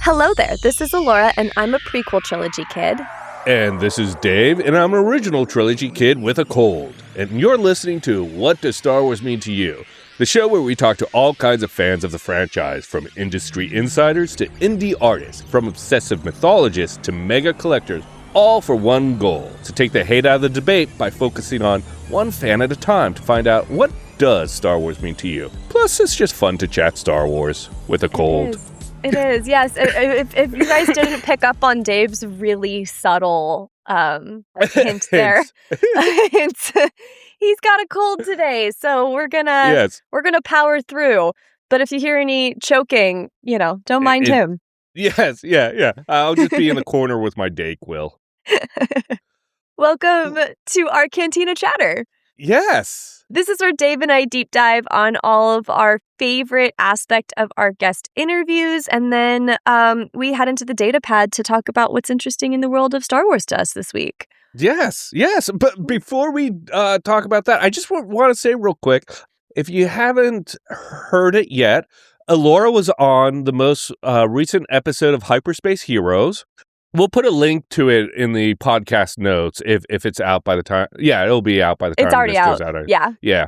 Hello there, this is Elora, and I'm a prequel trilogy kid. And this is Dave, and I'm an original trilogy kid with a cold. And you're listening to What Does Star Wars Mean to You? The show where we talk to all kinds of fans of the franchise, from industry insiders to indie artists, from obsessive mythologists to mega collectors, all for one goal, to take the hate out of the debate by focusing on one fan at a time to find out what does Star Wars mean to you. Plus, it's just fun to chat Star Wars with a cold. It is, yes. If you guys didn't pick up on Dave's really subtle hint there, he's got a cold today, so we're gonna power through. But if you hear any choking, don't mind him. Yes, yeah. I'll just be in the corner with my Dayquil. Welcome to our Cantina Chatter. Yes. This is where Dave and I deep dive on all of our favorite aspect of our guest interviews, and then we head into the data pad to talk about what's interesting in the world of Star Wars to us this week. Yes. But before we talk about that, I just want to say real quick, if you haven't heard it yet, Elora was on the most recent episode of Hyperspace Heroes. We'll put a link to it in the podcast notes if it's out by the time. Yeah, it'll be out by the time it's already this out. Goes out. Yeah.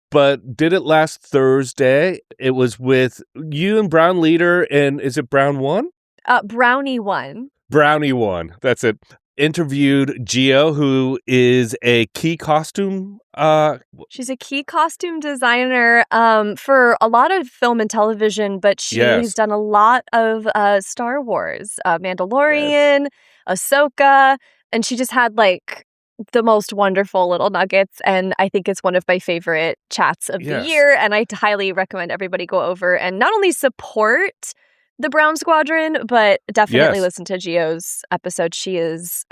But did it last Thursday. It was with you and Brown Leader, and is it Brown 1? Brownie 1. Brownie 1. That's it. Interviewed Gio, who is a key costume. She's a key costume designer for a lot of film and television, but she's done a lot of Star Wars, Mandalorian, Ahsoka, and she just had the most wonderful little nuggets, and I think it's one of my favorite chats of the year, and I highly recommend everybody go over and not only support the Brown Squadron, but definitely listen to Gio's episode. She is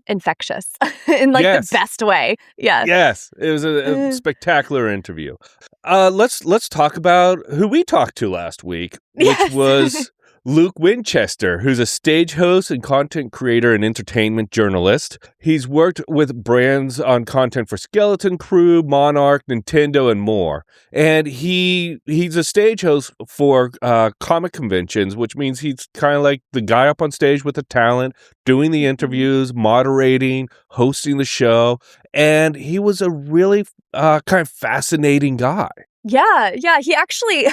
infectious in the best way. Yes, it was a spectacular interview. Let's talk about who we talked to last week, which was Luke Winchester, who's a stage host and content creator and entertainment journalist. He's worked with brands on content for Skeleton Crew, Monarch, Nintendo, and more. And he's a stage host for comic conventions, which means he's kind of like the guy up on stage with the talent, doing the interviews, moderating, hosting the show. And he was a really kind of fascinating guy. Yeah. He actually,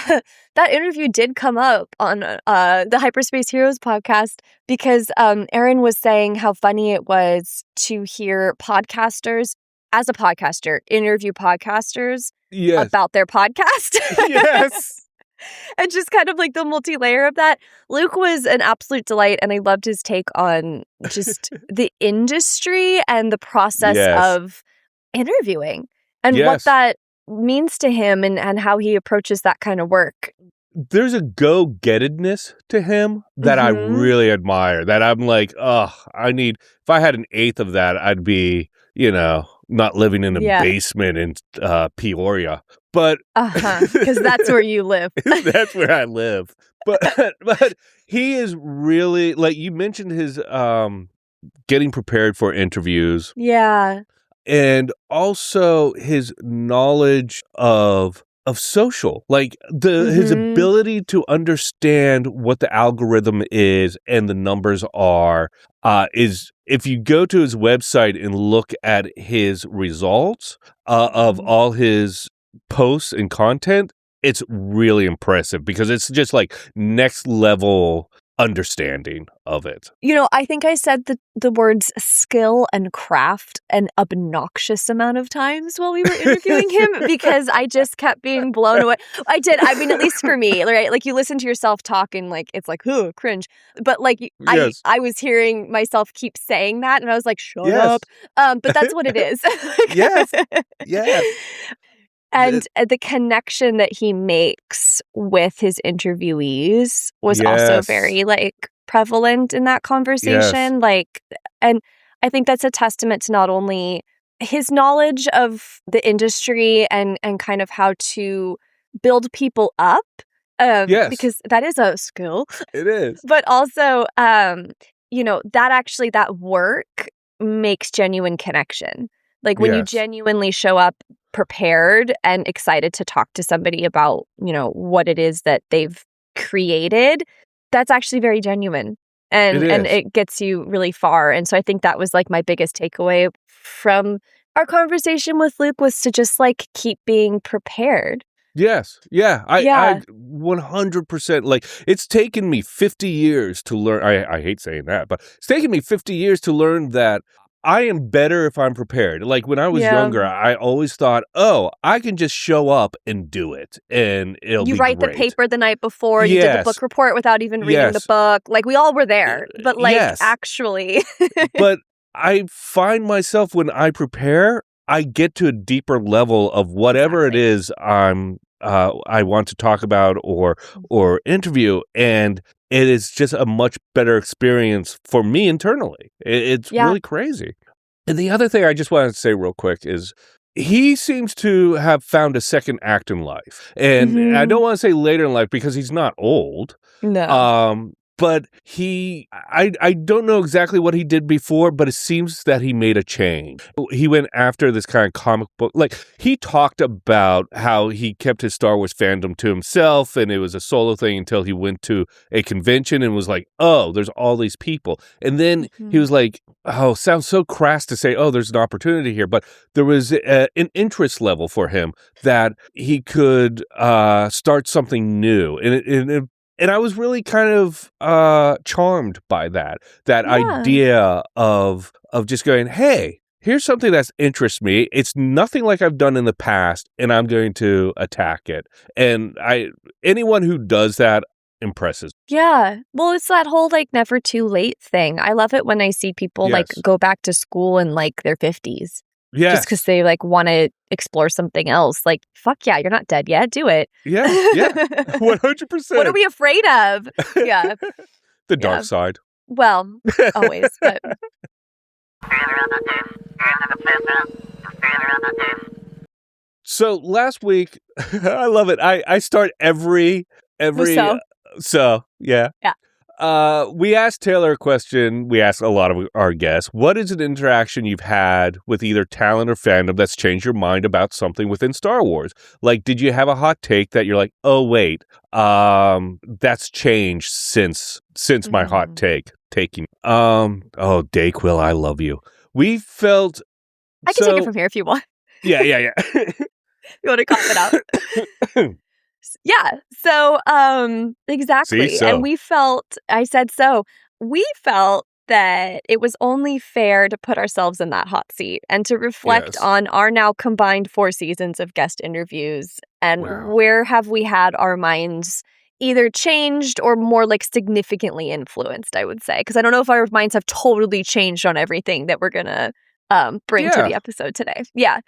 that interview did come up on the Hyperspace Heroes podcast because Aaron was saying how funny it was to hear podcasters, as a podcaster, interview podcasters about their podcast. Yes. And just kind of the multi-layer of that. Luke was an absolute delight, and I loved his take on just the industry and the process of interviewing and what that means to him and how he approaches that kind of work. There's a go-gettedness to him that I really admire, that I'm like, if I had an eighth of that, I'd be, not living in a basement in Peoria. But because that's where you live. That's where I live. But he is really, you mentioned his getting prepared for interviews. Yeah. And also his knowledge of social, his ability to understand what the algorithm is and the numbers are, is, if you go to his website and look at his results of all his posts and content, it's really impressive because it's just next level understanding of it. I think I said the words skill and craft an obnoxious amount of times while we were interviewing him because I just kept being blown away. I did. I mean, at least for me, right? You listen to yourself talk and it's cringe. But I was hearing myself keep saying that and I was like, shut up. But that's what it is. Yes. And the connection that he makes with his interviewees was also very prevalent in that conversation. And I think that's a testament to not only his knowledge of the industry and kind of how to build people up, because that is a skill. It is. But also, that work makes genuine connection. When you genuinely show up prepared and excited to talk to somebody about, what it is that they've created, that's actually very genuine. And it gets you really far. And so I think that was like my biggest takeaway from our conversation with Luke, was to just like keep being prepared. Yes. Yeah. I 100%, like, it's taken me 50 years to learn. I hate saying that, but it's taken me 50 years to learn that I am better if I'm prepared. Like, when I was younger, I always thought, oh, I can just show up and do it, and it'll be great. You write the paper the night before, you did the book report without even reading the book. Like, we all were there, but like, actually. But I find myself, when I prepare, I get to a deeper level of whatever it is I want to talk about or interview, and it is just a much better experience for me internally. It's really crazy. And the other thing I just wanted to say real quick is, he seems to have found a second act in life. And I don't want to say later in life, because he's not old. No. But I don't know exactly what he did before, but it seems that he made a change. He went after this kind of comic book. Like, he talked about how he kept his Star Wars fandom to himself, and it was a solo thing until he went to a convention and was like, oh, there's all these people. And then he was like, oh, sounds so crass to say, oh, there's an opportunity here. But there was an interest level for him that he could start something new. And I was really kind of charmed by that idea of just going, hey, here's something that interests me. It's nothing like I've done in the past, and I'm going to attack it. And anyone who does that impresses. Yeah. Well, it's that whole like never too late thing. I love it when I see people like go back to school in like their 50s. Yeah. Just because they like want to explore something else. Like, fuck yeah, you're not dead yet. Do it. Yeah. 100%. What are we afraid of? Yeah. The dark side. Well, always. But so last week, I love it. I start every so yeah. We asked Taylor a question. We asked a lot of our guests. What is an interaction you've had with either talent or fandom that's changed your mind about something within Star Wars? Like, did you have a hot take that you're like, oh wait, that's changed since my hot taking? Oh, Dayquil, I love you. We felt. I can take it from here if you want. Yeah. You want to cough it out? Yeah. So, exactly. See, so. And we felt that it was only fair to put ourselves in that hot seat and to reflect on our now combined 4 seasons of guest interviews, and where have we had our minds either changed or more like significantly influenced, I would say. Because I don't know if our minds have totally changed on everything that we're going to bring to the episode today. Yeah.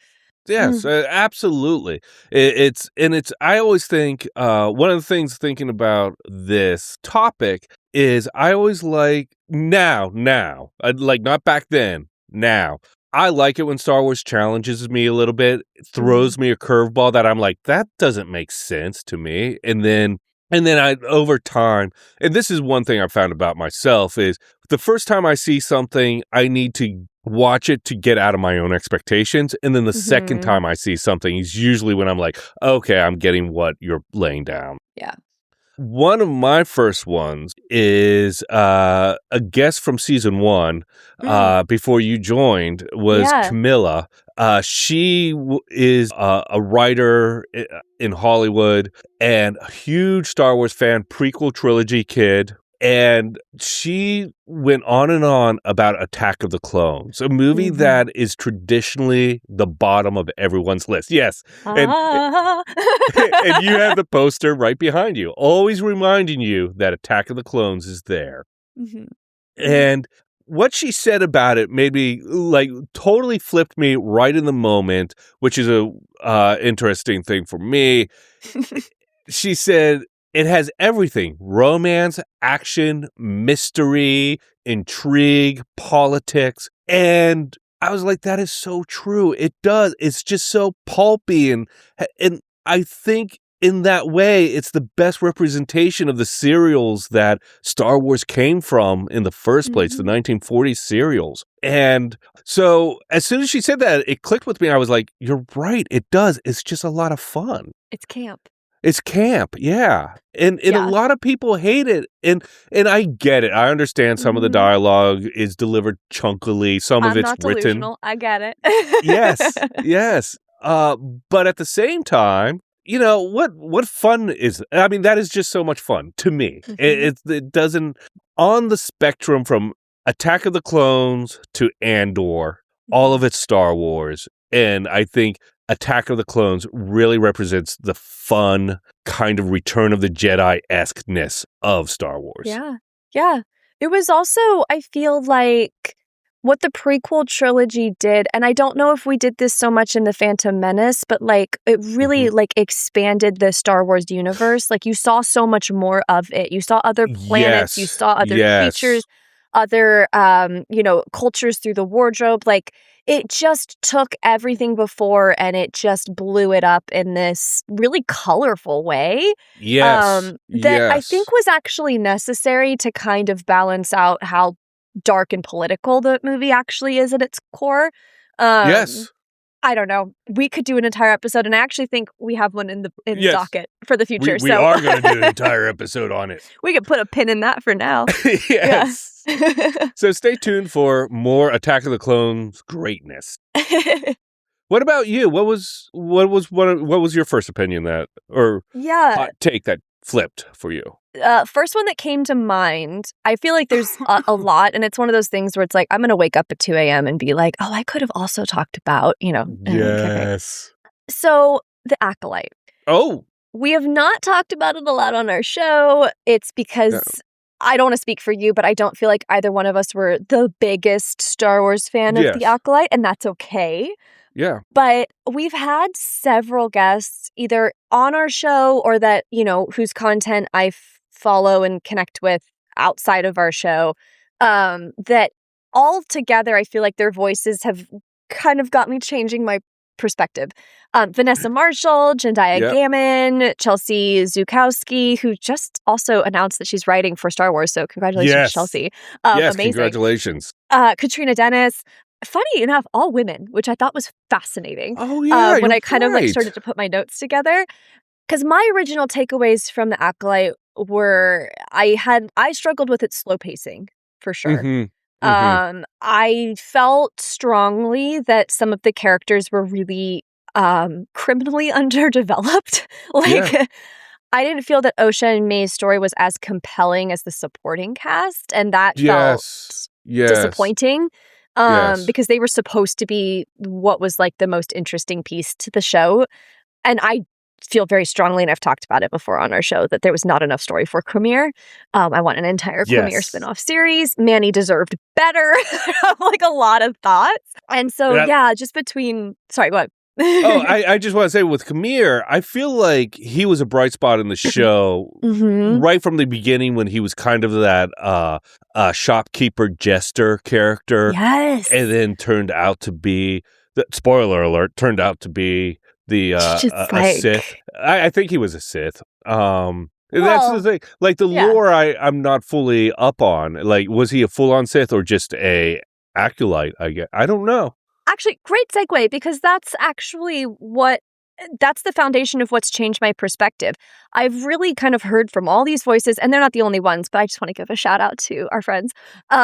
Yes, absolutely. I always think, one of the things thinking about this topic is I always like now, like not back then, now. I like it when Star Wars challenges me a little bit, throws me a curveball that I'm like, that doesn't make sense to me. And then I, over time, and this is one thing I've found about myself, is the first time I see something, I need to watch it to get out of my own expectations. And then the second time I see something is usually when I'm like, okay, I'm getting what you're laying down. Yeah. One of my first ones is a guest from season 1 before you joined was Camilla. She is a writer in Hollywood and a huge Star Wars fan, prequel trilogy kid. And she went on and on about Attack of the Clones, a movie that is traditionally the bottom of everyone's list. Yes. And you have the poster right behind you, always reminding you that Attack of the Clones is there. And what she said about it made me like totally flipped me right in the moment, which is a interesting thing for me. She said, it has everything: romance, action, mystery, intrigue, politics. And I was like, that is so true. It does. It's just so pulpy. And I think in that way, it's the best representation of the serials that Star Wars came from in the first place, the 1940s serials. And so as soon as she said that, it clicked with me. I was like, you're right. It does. It's just a lot of fun. It's camp. It's camp, yeah. And a lot of people hate it. And I get it. I understand some of the dialogue is delivered chunkily. Some of it's not written. Delusional. I get it. Yes. But at the same time, what fun is it? I mean, that is just so much fun to me. It doesn't, on the spectrum from Attack of the Clones to Andor, all of it's Star Wars. And I think Attack of the Clones really represents the fun kind of Return of the Jedi-esque-ness of Star Wars. Yeah. It was also, I feel like, what the prequel trilogy did, and I don't know if we did this so much in The Phantom Menace, but like it really like expanded the Star Wars universe. Like you saw so much more of it. You saw other planets, you saw other creatures, other cultures through the wardrobe. Like it just took everything before and it just blew it up in this really colorful way. That I think was actually necessary to kind of balance out how dark and political the movie actually is at its core. I don't know. We could do an entire episode, and I actually think we have one in the docket for the future. We are going to do an entire episode on it. We could put a pin in that for now. Yes. So stay tuned for more Attack of the Clones greatness. What about you? What was your first opinion hot take that flipped for you? First one that came to mind, I feel like there's a lot, and it's one of those things where it's like, I'm going to wake up at 2 a.m. and be like, oh, I could have also talked about, Yes. So, The Acolyte. Oh. We have not talked about it a lot on our show. It's because I don't want to speak for you, but I don't feel like either one of us were the biggest Star Wars fan of The Acolyte, and that's okay. Yeah. But we've had several guests either on our show or that, whose content I follow and connect with outside of our show, that all together, I feel like their voices have kind of got me changing my perspective. Vanessa Marshall, Jendaya Gammon, Chelsea Zukowski, who just also announced that she's writing for Star Wars. So congratulations, Chelsea. Yes, amazing. Congratulations. Katrina Dennis. Funny enough, all women, which I thought was fascinating. Oh, yeah. When I kind of started to put my notes together. Because my original takeaways from The Acolyte were I struggled with its slow pacing, for sure. I felt strongly that some of the characters were really criminally underdeveloped. I didn't feel that Osha and May's story was as compelling as the supporting cast, and that felt disappointing. Because they were supposed to be what was like the most interesting piece to the show. And I feel very strongly, and I've talked about it before on our show, that there was not enough story for Quimir. I want an entire Quimir spinoff series. Manny deserved better. Like a lot of thoughts. And so, just between... Sorry, go ahead. I just want to say with Quimir, I feel like he was a bright spot in the show right from the beginning when he was kind of that shopkeeper jester character. Yes. And then turned out to be, spoiler alert, turned out to be a Sith. I think he was a Sith. That's the thing. Like the lore I'm not fully up on. Like, was he a full-on Sith or just a acolyte, I guess? I don't know. Actually, great segue, because that's actually that's the foundation of what's changed my perspective. I've really kind of heard from all these voices, and they're not the only ones, but I just want to give a shout out to our friends who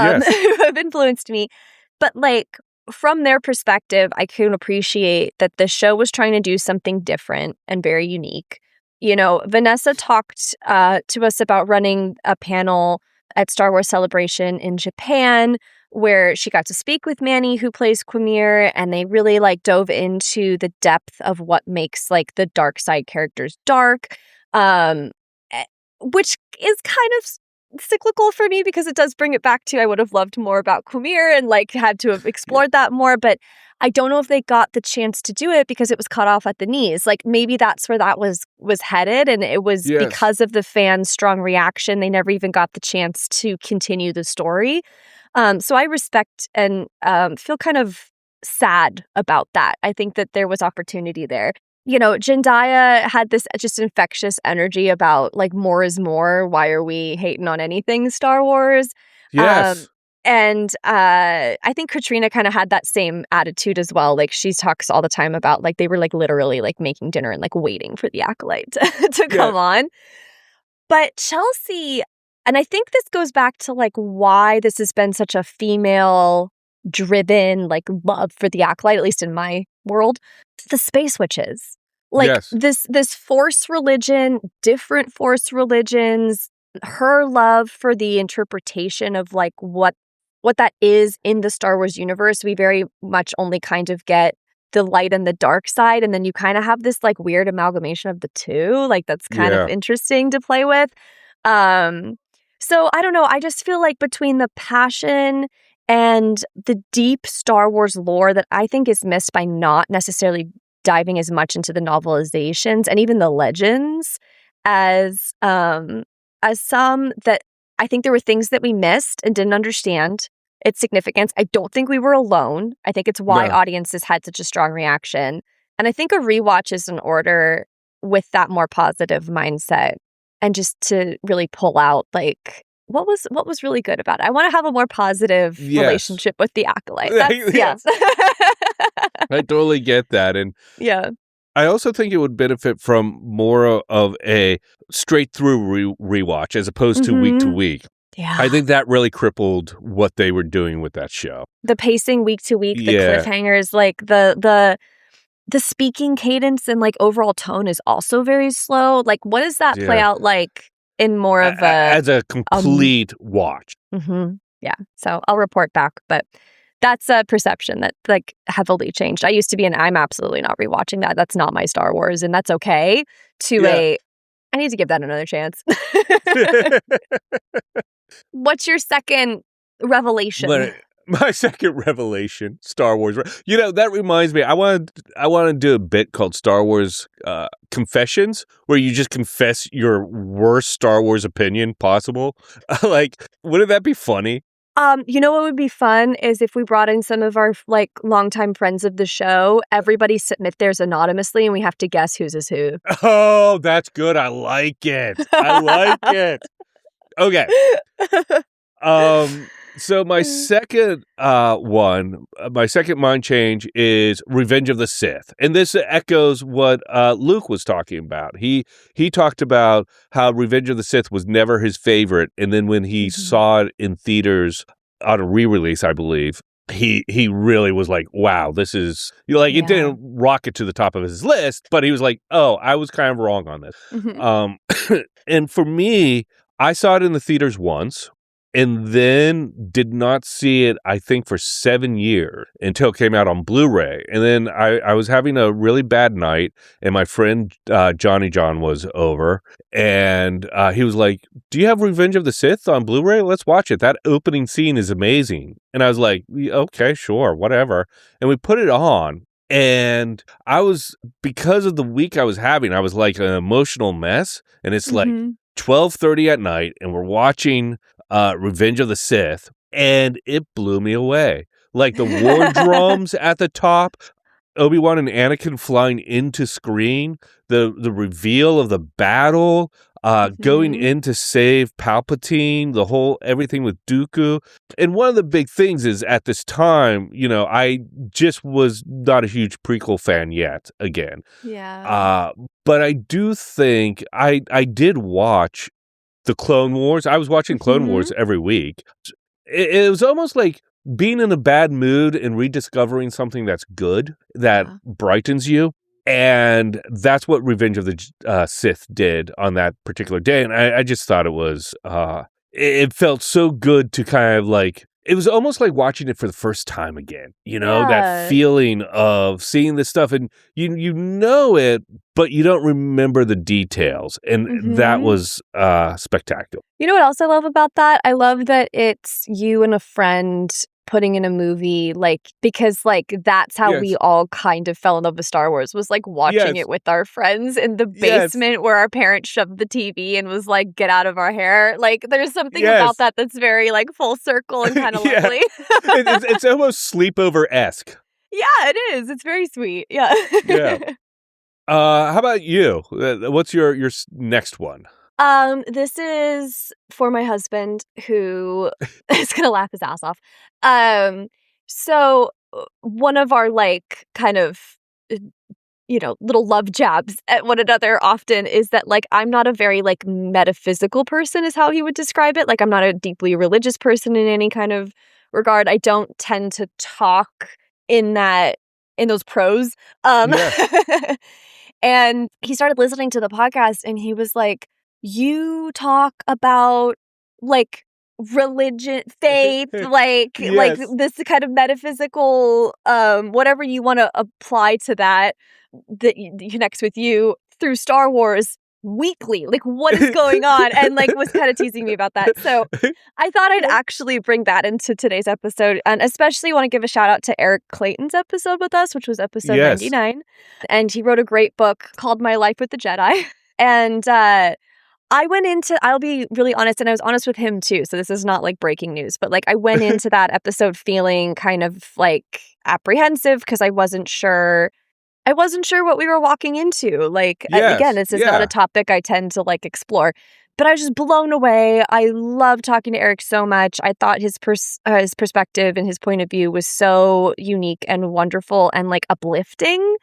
have influenced me. But like, from their perspective, I can appreciate that the show was trying to do something different and very unique. Vanessa talked to us about running a panel at Star Wars Celebration in Japan, where she got to speak with Manny, who plays Quimir, and they really dove into the depth of what makes the dark side characters dark, which is kind of cyclical for me because it does bring it back to I would have loved more about Quimir and had to have explored that more, but I don't know if they got the chance to do it because it was cut off at the knees. Maybe that's where that was headed, and it was because of the fans' strong reaction. They never even got the chance to continue the story. So I respect and feel kind of sad about that. I think that there was opportunity there. Jendaya had this just infectious energy about more is more. Why are we hating on anything Star Wars? Yes. And I think Katrina kind of had that same attitude as well. Like, she talks all the time about, like, they were, like, literally, like, making dinner and, like, waiting for the acolyte to come on. But Chelsea, and I think this goes back to, like, why this has been such a female-driven, like, love for the acolyte, at least in my world, the space witches. Like, this Force religion, different Force religions, her love for the interpretation of, like, what that is in the Star Wars universe. We very much only kind of get the light and the dark side, and then you kind of have this, like, weird amalgamation of the two. Like, that's kind of interesting to play with. So I don't know. I just feel like between the passion and the deep Star Wars lore that I think is missed by not necessarily diving as much into the novelizations and even the legends as some, that I think there were things that we missed and didn't understand its significance. I don't think we were alone. I think it's why audiences had such a strong reaction. And I think a rewatch is in order with that more positive mindset, and just to really pull out, like, what was really good about it. I want to have a more positive relationship with the acolyte. Yes. I totally get that. And I also think it would benefit from more of a straight through rewatch as opposed to week to week. Yeah. I think that really crippled what they were doing with that show. The pacing week to week, the cliffhangers, like the speaking cadence and, like, overall tone is also very slow. Like, what does that play out like in more of as a complete watch? Yeah. So I'll report back, but that's a perception that, like, heavily changed. I used to be, and I'm absolutely not rewatching that. That's not my Star Wars, and that's okay. I need to give that another chance. What's your second revelation? My second revelation, Star Wars. You know, that reminds me, I want to do a bit called Star Wars Confessions, where you just confess your worst Star Wars opinion possible. Like, wouldn't that be funny? You know what would be fun is if we brought in some of our, like, longtime friends of the show. Everybody submit theirs anonymously, and we have to guess whose is who. Oh, that's good. I like it. I like it. Okay. So my second my second mind change is Revenge of the Sith. And this echoes what Luke was talking about. He talked about how Revenge of the Sith was never his favorite. And then when he saw it in theaters on a re-release, I believe, he really was like, wow, this is, like, it didn't rocket to the top of his list, but he was like, oh, I was kind of wrong on this. And for me, I saw it in the theaters once, and then did not see it, I think, for 7 years until it came out on Blu-ray. And then I was having a really bad night, and my friend Johnny John was over, and he was like, do you have Revenge of the Sith on Blu-ray? Let's watch it. That opening scene is amazing. And I was like, okay, sure, whatever. And we put it on. And because of the week I was having, I was like an emotional mess. And it's like 12:30 at night, and we're watching Revenge of the Sith, and it blew me away. Like, the war drums at the top, Obi-Wan and Anakin flying into screen, the reveal of the battle, going in to save Palpatine, everything with Dooku. And one of the big things is, at this time, I just was not a huge prequel fan yet again. Yeah. But I do think I did watch the Clone Wars. I was watching Clone Wars every week. It was almost like being in a bad mood and rediscovering something that's good, that brightens you. And that's what Revenge of the Sith did on that particular day. And I just thought it was, it felt so good to kind of, like, it was almost like watching it for the first time again, that feeling of seeing this stuff, and you know it, but you don't remember the details. And that was spectacular. You know what else I love about that? I love that it's you and a friend putting in a movie, like, because, like, that's how we all kind of fell in love with Star Wars, was, like, watching it with our friends in the basement where our parents shoved the TV and was like, get out of our hair. Like, there's something about that that's very, like, full circle and kind of lovely. It's almost sleepover-esque. Yeah, it is. It's very sweet. Yeah. Yeah. How about you? What's your next one? This is for my husband who is gonna laugh his ass off. So one of our like kind of little love jabs at one another often is that like I'm not a very like metaphysical person is how he would describe it. Like I'm not a deeply religious person in any kind of regard. I don't tend to talk in those prose. Yeah. And he started listening to the podcast and he was like, "You talk about like religion, faith, like this kind of metaphysical whatever you want to apply to that connects with you through Star Wars weekly. Like what is going on?" And like was kind of teasing me about that. So I thought I'd actually bring that into today's episode, and especially want to give a shout out to Eric Clayton's episode with us, which was episode 99. And he wrote a great book called My Life with the Jedi. And I went into, I'll be really honest, and I was honest with him too, so this is not like breaking news, but like I went into that episode feeling kind of like apprehensive because I wasn't sure what we were walking into. Like, again, this is not a topic I tend to like explore, but I was just blown away. I love talking to Eric so much. I thought his perspective and his point of view was so unique and wonderful and like uplifting.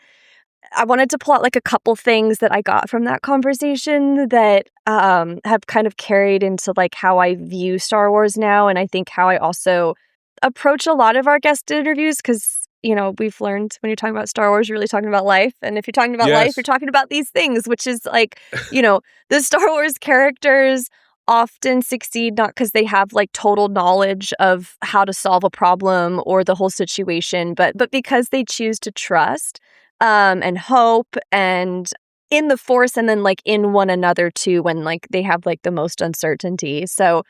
I wanted to pull out like a couple things that I got from that conversation that have kind of carried into like how I view Star Wars now, and I think how I also approach a lot of our guest interviews, because we've learned when you're talking about Star Wars, you're really talking about life, and if you're talking about life, you're talking about these things, which is like the Star Wars characters often succeed not because they have like total knowledge of how to solve a problem or the whole situation, but because they choose to trust and hope and in the Force, and then like in one another too when like they have like the most uncertainty. So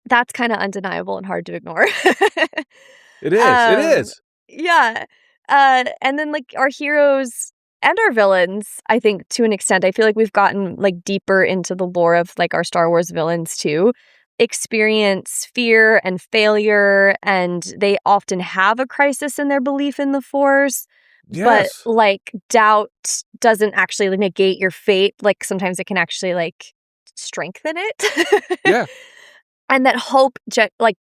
that's kind of undeniable and hard to ignore. It is. Yeah. And then like our heroes and our villains, I think to an extent, I feel like we've gotten like deeper into the lore of like our Star Wars villains too, experience fear and failure, and they often have a crisis in their belief in the Force. But like doubt doesn't actually negate your fate. Like sometimes it can actually like strengthen it. Yeah. And that hope, like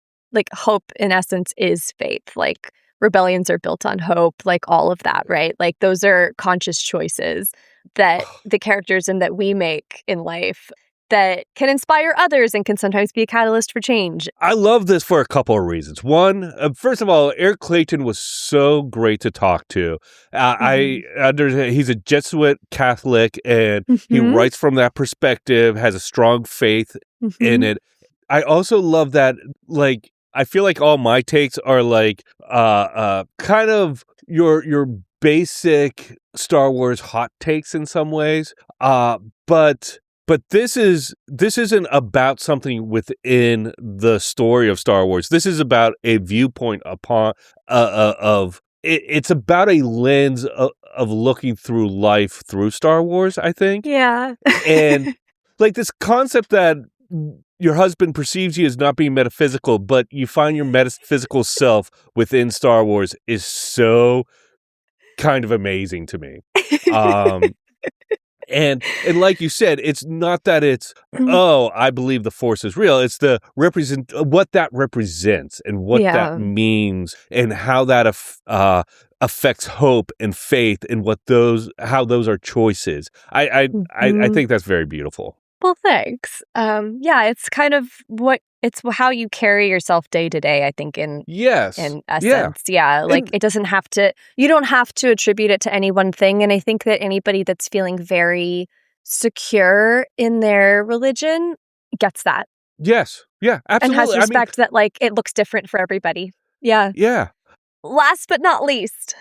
hope in essence is faith. Like rebellions are built on hope, like all of that, right? Like those are conscious choices that the characters and that we make in life that can inspire others and can sometimes be a catalyst for change. I love this for a couple of reasons. One, first of all, Eric Clayton was so great to talk to. He's a Jesuit Catholic, and he writes from that perspective, has a strong faith in it. I also love that, like, I feel like all my takes are like kind of your basic Star Wars hot takes in some ways, but this isn't about something within the story of Star Wars. This is about a viewpoint upon it's about a lens of looking through life through Star Wars, I think. Yeah. And like this concept that your husband perceives you as not being metaphysical, but you find your metaphysical self within Star Wars is so kind of amazing to me. And like you said, it's not that it's, I believe the Force is real. It's what that represents and what that means and how that affects hope and faith and how those are choices. I think that's very beautiful. Well, thanks. It's kind of it's how you carry yourself day to day, I think, in essence. Yeah. Like it doesn't have to, you don't have to attribute it to any one thing. And I think that anybody that's feeling very secure in their religion gets that. Yes. Yeah, absolutely. And has respect that like it looks different for everybody. Yeah. Yeah. Last but not least,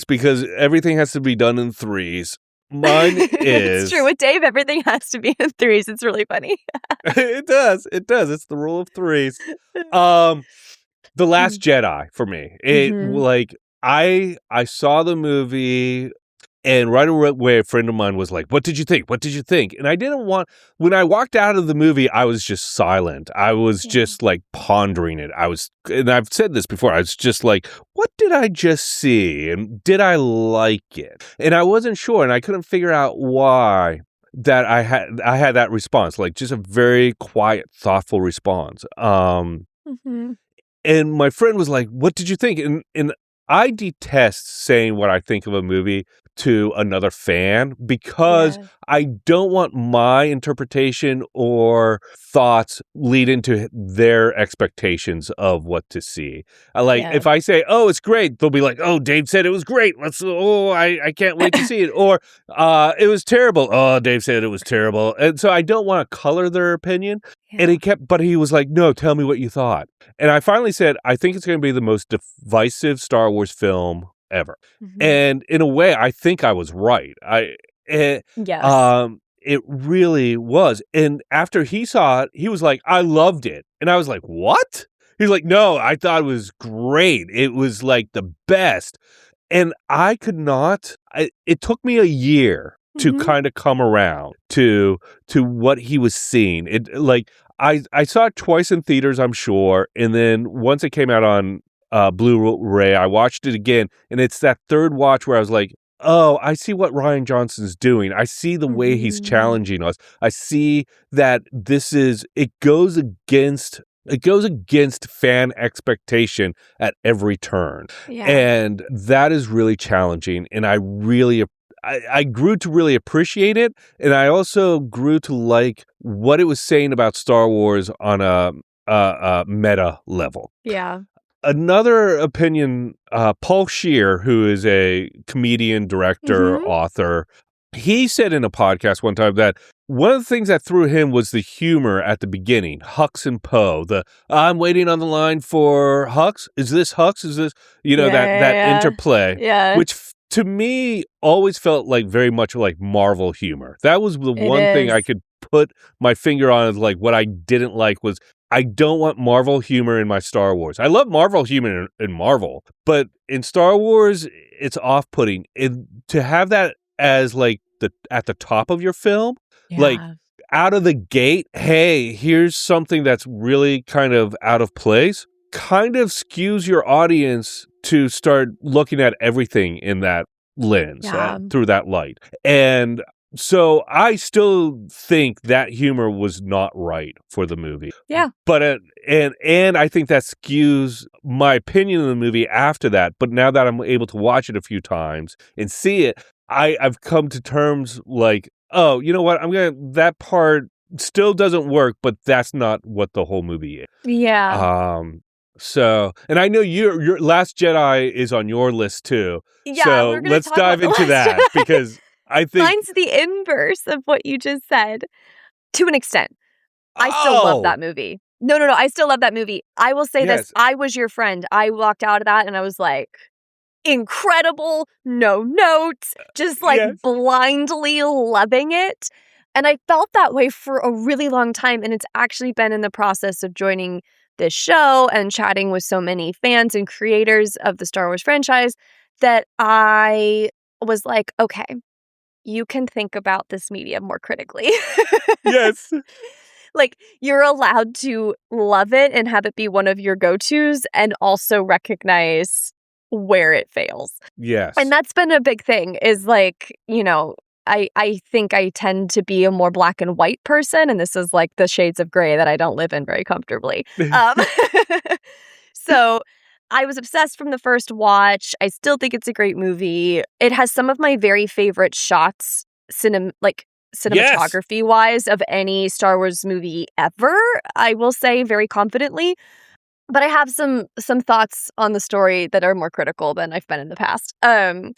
because everything has to be done in threes. Mine is... It's true. With Dave, everything has to be in threes. It's really funny. It does. It's the rule of threes. The Last Jedi for me. Like I saw the movie, and right away a friend of mine was like, "What did you think? What did you think?" And I didn't want... When I walked out of the movie, I was just silent. I was just like pondering it. And I've said this before, I was just like, what did I just see? And did I like it? And I wasn't sure, and I couldn't figure out why. that I had that response, like just a very quiet, thoughtful response. Mm-hmm. And my friend was like, "What did you think?" And I detest saying what I think of a movie to another fan because I don't want my interpretation or thoughts lead into their expectations of what to see. If I say, "Oh, it's great," they'll be like, "Oh, Dave said it was great. I can't wait to see it." Or, "It was terrible. Oh, Dave said it was terrible." And so I don't want to color their opinion. And he was like, "No, tell me what you thought." And I finally said, "I think it's going to be the most divisive Star Wars film ever." Mm-hmm. And in a way, I think I was right. It really was. And after he saw it, he was like, "I loved it." And I was like, "What?" He's like, "No, I thought it was great. It was like the best." And I could not, it took me a year to kind of come around to what he was seeing. I saw it twice in theaters, I'm sure, and then once it came out on Blu-ray, I watched it again, and it's that third watch where I was like, "Oh, I see what Rian Johnson's doing. I see the way he's challenging us. I see that it goes against fan expectation at every turn." Yeah. And that is really challenging, and I grew to really appreciate it, and I also grew to like what it was saying about Star Wars on a meta level. Yeah. Another opinion, Paul Scheer, who is a comedian, director, author, he said in a podcast one time that one of the things that threw him was the humor at the beginning, Hux and Poe. I'm waiting on the line for Hux. Is this Hux? Is this, that interplay, which to me always felt like very much like Marvel humor. That was the one thing I could put my finger on as like what I didn't like was I don't want Marvel humor in my Star Wars. I love Marvel humor in Marvel, but in Star Wars, it's off-putting. And to have that as like at the top of your film, like out of the gate, hey, here's something that's really kind of out of place, kind of skews your audience to start looking at everything in that lens, through that light. And so I still think that humor was not right for the movie. Yeah. But and I think that skews my opinion of the movie after that. But now that I'm able to watch it a few times and see it, I've come to terms like, oh, you know what? That part still doesn't work, but that's not what the whole movie is. Yeah. So, and I know your Last Jedi is on your list too. Yeah, so let's dive into that because I think mine's the inverse of what you just said. To an extent. I still love that movie. No, I still love that movie. I will say this. I was your friend. I walked out of that and I was like, incredible, no notes, just like blindly loving it. And I felt that way for a really long time. And it's actually been in the process of joining this show and chatting with so many fans and creators of the Star Wars franchise that I was like, okay, you can think about this media more critically. Yes. Like, you're allowed to love it and have it be one of your go-tos and also recognize where it fails. Yes. And that's been a big thing is like, I think I tend to be a more black and white person, and this is like the shades of gray that I don't live in very comfortably. So I was obsessed from the first watch. I still think it's a great movie. It has some of my very favorite shots, cinematography-wise, of any Star Wars movie ever, I will say very confidently. But I have some thoughts on the story that are more critical than I've been in the past. And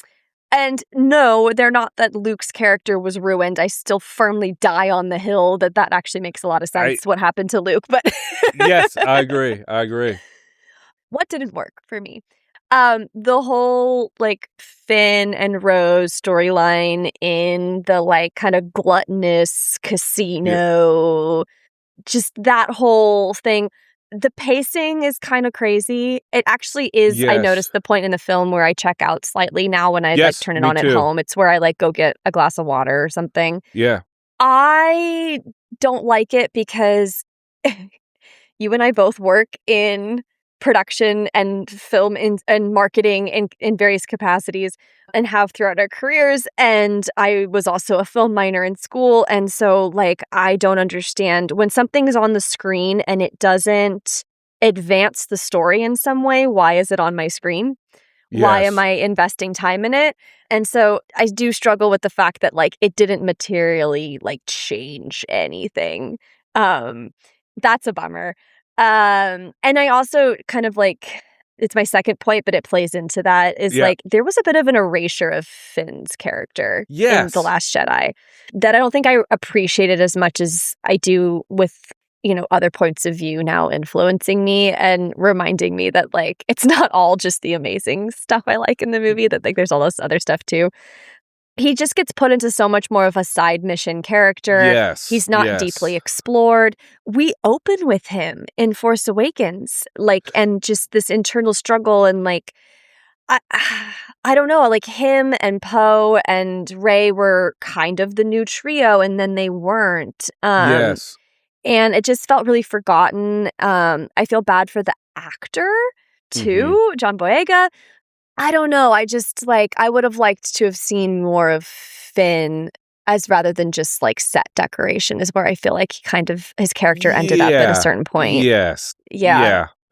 no, they're not that Luke's character was ruined. I still firmly die on the hill that actually makes a lot of sense what happened to Luke. But yes, I agree. What didn't work for me? The whole like Finn and Rose storyline in the like kind of gluttonous casino, just that whole thing. The pacing is kind of crazy. It actually is. I noticed the point in the film where I check out slightly now when I like turn it on at home. It's where I like go get a glass of water or something. Yeah. I don't like it because you and I both work in production and film and marketing in various capacities and have throughout our careers. And I was also a film minor in school. And so, like, I don't understand when something is on the screen and it doesn't advance the story in some way. Why is it on my screen? Why am I investing time in it? And so I do struggle with the fact that, like, it didn't materially, like, change anything. That's a bummer. And I also kind of, like, it's my second point, but it plays into that, is like, there was a bit of an erasure of Finn's character in The Last Jedi that I don't think I appreciated as much as I do with, you know, other points of view now influencing me and reminding me that, like, it's not all just the amazing stuff I like in the movie, that, like, there's all this other stuff too. He just gets put into so much more of a side mission character. He's not deeply explored. We open with him in Force Awakens, like, and just this internal struggle, and, like, I don't know, like, him and Poe and Rey were kind of the new trio, and then they weren't. And it just felt really forgotten. I feel bad for the actor too, John Boyega. I don't know. I just, like, I would have liked to have seen more of Finn as rather than just, like, set decoration is where I feel like he kind of, his character ended up at a certain point. Yeah.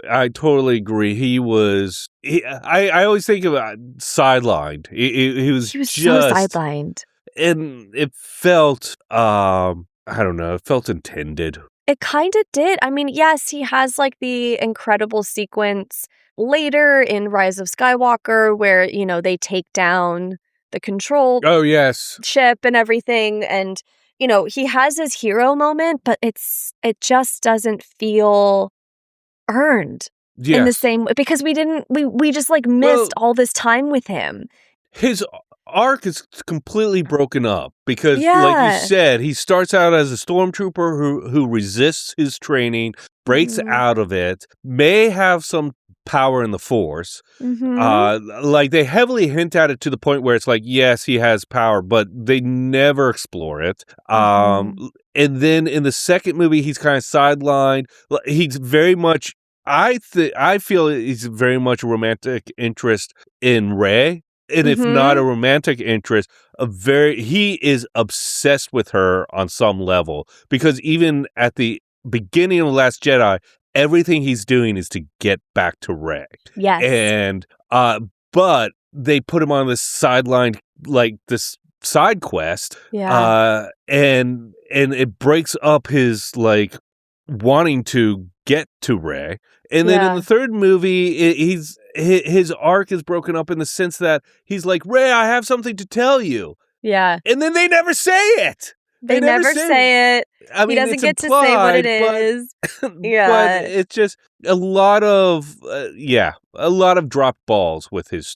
I totally agree. He was, I always think about sidelined. He was just so sidelined. And it felt, I don't know, it felt intended. It kind of did. I mean, yes, he has, like, the incredible sequence later in Rise of Skywalker where, you know, they take down the control ship and everything. And, you know, he has his hero moment, but it just doesn't feel earned in the same way, because we just, like, missed all this time with him. His arc is completely broken up because, like you said, he starts out as a stormtrooper who resists his training, breaks out of it, may have some power in the Force. Like, they heavily hint at it to the point where it's like, yes, he has power, but they never explore it. And then in the second movie, he's kind of sidelined. He's very much, I feel he's very much a romantic interest in Rey. And if not a romantic interest, he is obsessed with her on some level, because even at the beginning of The Last Jedi, everything he's doing is to get back to Rey. Yes. And, but they put him on this sideline, like this side quest. Yeah. And it breaks up his, like, wanting to get to Rey. And then in the third movie, his arc is broken up in the sense that he's like, Rey, I have something to tell you. Yeah. And then they never say it. They never say it. I mean, he doesn't get implied, to say what it is. Yeah. But it's just a lot of dropped balls with his.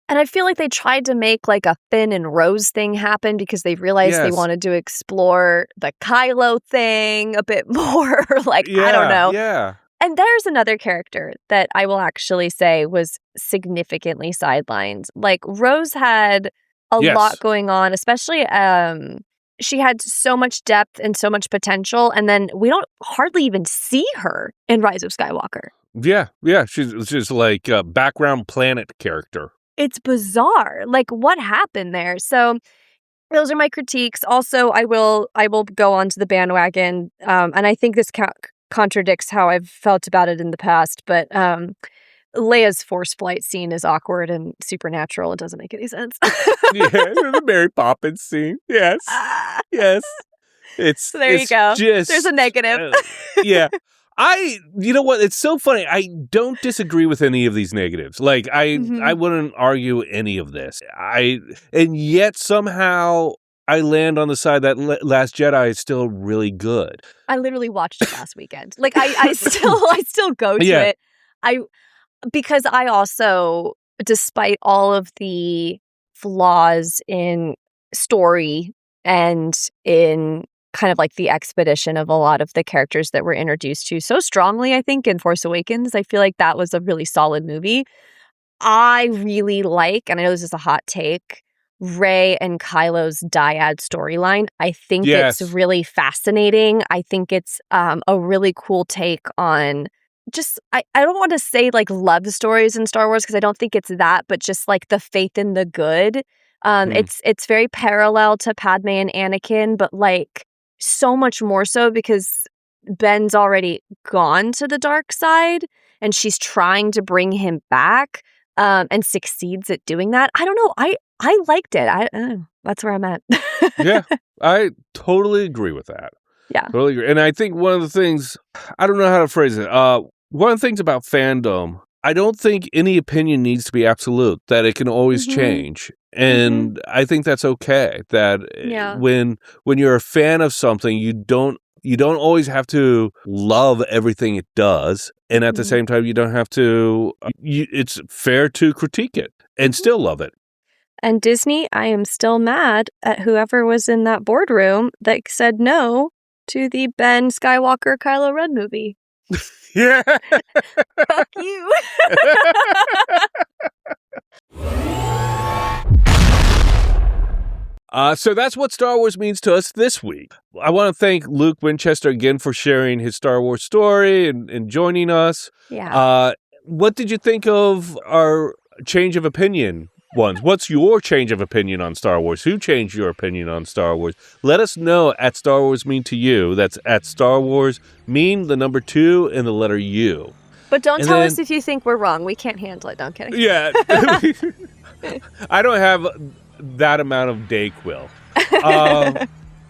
And I feel like they tried to make, like, a Finn and Rose thing happen because they realized they wanted to explore the Kylo thing a bit more. Like, I don't know. Yeah. And there's another character that I will actually say was significantly sidelined. Like, Rose had a lot going on, especially she had so much depth and so much potential, and then we don't hardly even see her in Rise of Skywalker. Yeah. She's just like a background planet character. It's bizarre. Like, what happened there? So those are my critiques. Also, I will go onto the bandwagon, and I think this contradicts how I've felt about it in the past, but Leia's force flight scene is awkward and supernatural. It doesn't make any sense. The Mary Poppins scene. Yes. So there you go. There's a negative. You know what? It's so funny. I don't disagree with any of these negatives. Like, I wouldn't argue any of this. And yet somehow I land on the side that Last Jedi is still really good. I literally watched it last weekend. Like, I still go to it. Because I also, despite all of the flaws in story and in kind of like the expedition of a lot of the characters that we're introduced to so strongly, I think, in Force Awakens, I feel like that was a really solid movie. I really like, and I know this is a hot take, Rey and Kylo's dyad storyline. I think it's really fascinating. I think it's a really cool take on I don't want to say like love stories in Star Wars because I don't think it's that, but just like the faith in the good. It's very parallel to Padme and Anakin, but like so much more so because Ben's already gone to the dark side and she's trying to bring him back and succeeds at doing that. I don't know. I liked it. That's where I'm at. Yeah, I totally agree with that. Yeah. Totally agree. And I think one of the things, I don't know how to phrase it. One of the things about fandom, I don't think any opinion needs to be absolute, that it can always change. And I think that's okay. That when you're a fan of something, you don't always have to love everything it does. And at the same time, you don't have to, it's fair to critique it and still love it. And Disney, I am still mad at whoever was in that boardroom that said no to the Ben Skywalker Kylo Ren movie. Yeah. Fuck you. So that's what Star Wars means to us this week. I want to thank Luke Winchester again for sharing his Star Wars story and joining us. Yeah. What did you think of our change of opinion ones? What's your change of opinion on Star Wars? Who changed your opinion on Star Wars? Let us know at Star Wars Mean to You. That's at Star Wars Mean, the number 2 and the letter U. But don't tell us if you think we're wrong. We can't handle it. No, I'm kidding. Yeah. I don't have that amount of Dayquil.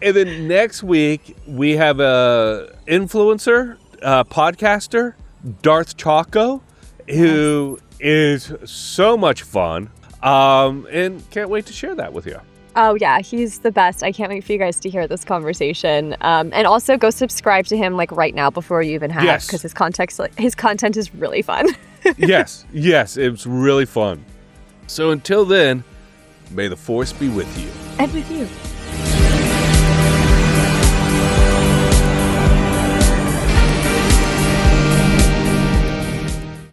And then next week, we have a influencer, podcaster, Darth Choco, who is so much fun. And can't wait to share that with you. Oh, yeah. He's the best. I can't wait for you guys to hear this conversation. And also go subscribe to him like right now before you even have, because his content is really fun. Yes, it's really fun. So until then, may the Force be with you. And with you.